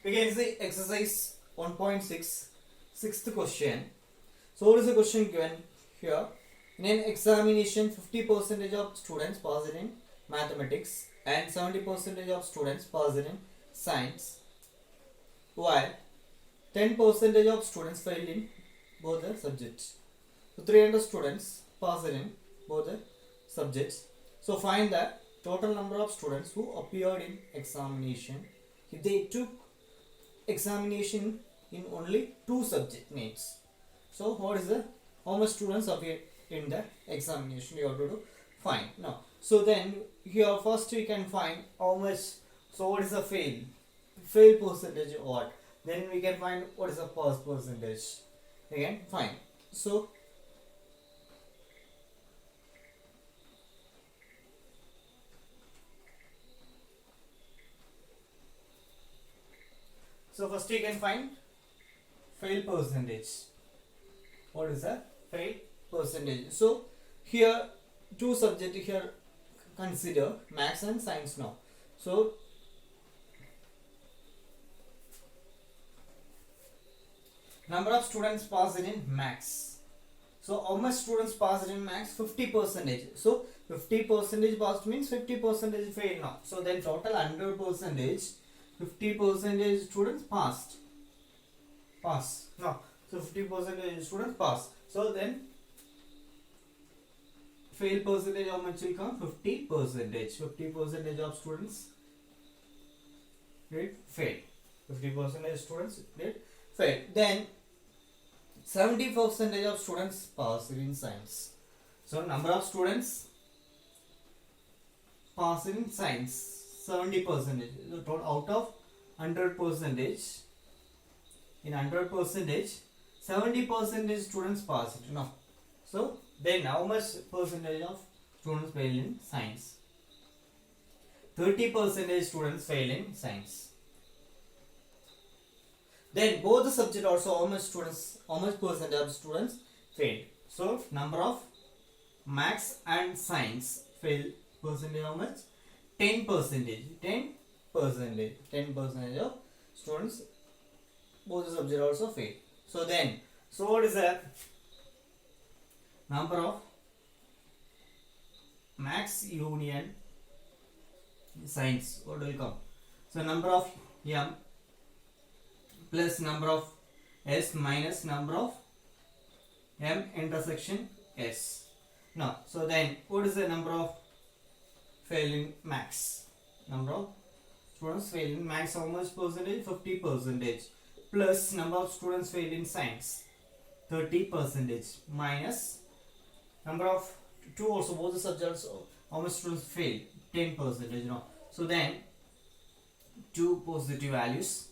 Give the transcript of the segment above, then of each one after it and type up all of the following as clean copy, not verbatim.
We can see exercise 1.6, sixth question. So what is the question given here? In an examination, 50% of students pass in mathematics and 70% of students pass in science, while 10% of students fail in both the subjects. So 300 students pass in both the subjects. So find the total number of students who appeared in examination if they took examination in only two subject names. So what is the how much students appear in the examination you have to find now. So then here first we can find how much. So what is the fail percentage or what? Then we can find what is the pass percentage. Again fine. So first you can find fail percentage. What is the fail percentage? So here two subject here consider maths and science now. So number of students passed in maths. So how much students passed in maths? 50%. So 50% passed means 50% fail now. So then total 100%, 50% students passed. Pass. No. So 50% students pass. So then fail percentage how much will come? 50%. 50% of students did fail. 50% students did fail. Then 70% of students pass in science. So number of students pass in science 70%. So out of 100%, in 100%, 70% students pass it. No. So then how much percentage of students fail in science? 30% students fail in science. Then both the subject also how much percentage of students failed. So number of maths and science fail percentage how much? 10%. 10% of students both the subject also fail. So then what is the number of maths union science? What will come? So number of M plus number of S minus number of M intersection S. Now, so then what is the number of fail in maths? Number of students fail in maths how much percentage? 50%. Plus number of students fail in science 30%, minus number of two also both the subjects how much students fail 10%. You know. So then two positive values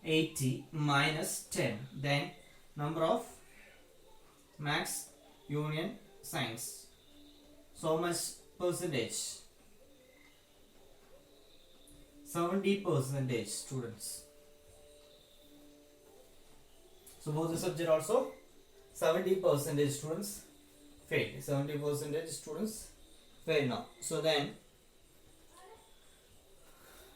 80 minus 10. Then number of maths union science. So how much percentage? 70% students. So both the subject also 70% students fail. 70% students fail now. So then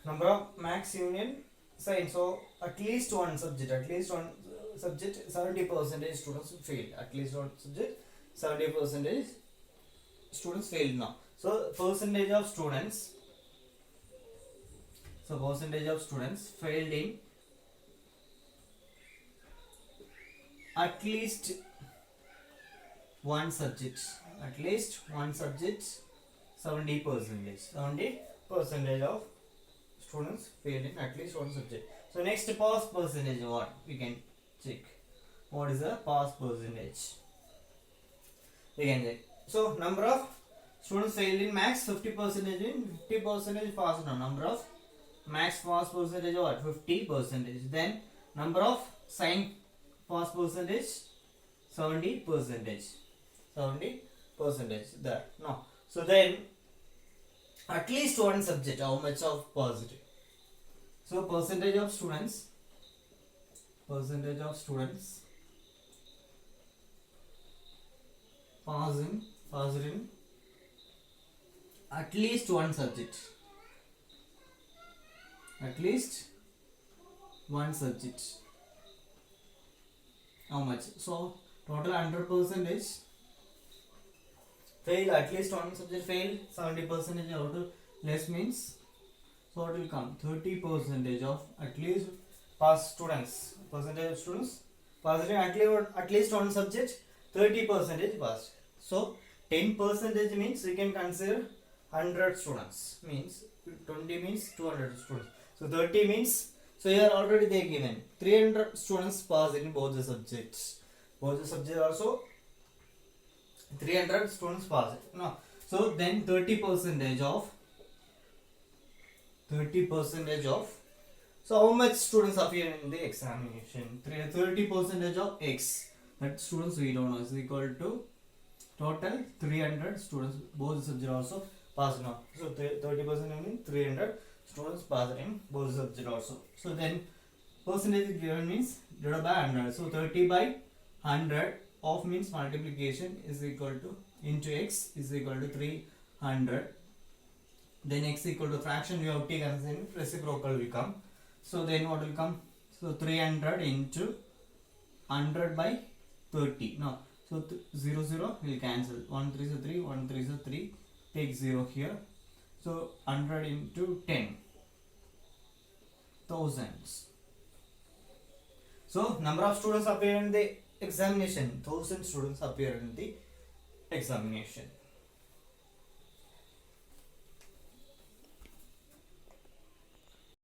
number of maths union science. So at least one subject 70% students fail. At least one subject 70% students fail now. So percentage of students. So percentage of students failed in at least one subject. At least one subject 70%. 70% of students failed in at least one subject. So next pass percentage what we can check. What is the pass percentage? We can check. So number of students failed in maths 50% in 50% pass now. Number of maths pass percentage what? 50%. Then number of science pass percentage 70%. 70% there. No. So then at least one subject how much of positive? So percentage of students pass in at least one subject. At least one subject. How much? So total 100 percentage fail, at least one subject fail, 70 percentage out of less means, so it will come 30 percentage of at least pass students, percentage of students passed in at least one subject, 30 percentage passed. So 10 percentage means we can consider 100 students, means 20 means 200 students, so 30 means, so here already they given 300 students passed in both the subjects, also 300 students passed. No, so then 30 percentage of so how much students appear in the examination? 30 percentage of x, that students we don't know, is equal to total 300 students, both subjects also passed now. So 30% means 300 students passed in both subjects also. So then percentage given means divided by 100. So 30 by 100 of means multiplication is equal to into x is equal to 300. Then x equal to fraction we have taken, then reciprocal will come. So then what will come? So 300 into 100 by 30. No, so 0 0 will cancel. 1 3 is 3, 1 3 is 3. Take 0 here. So 100 into 10. Thousands. So number of students appear in the examination. 1000 students appear in the examination.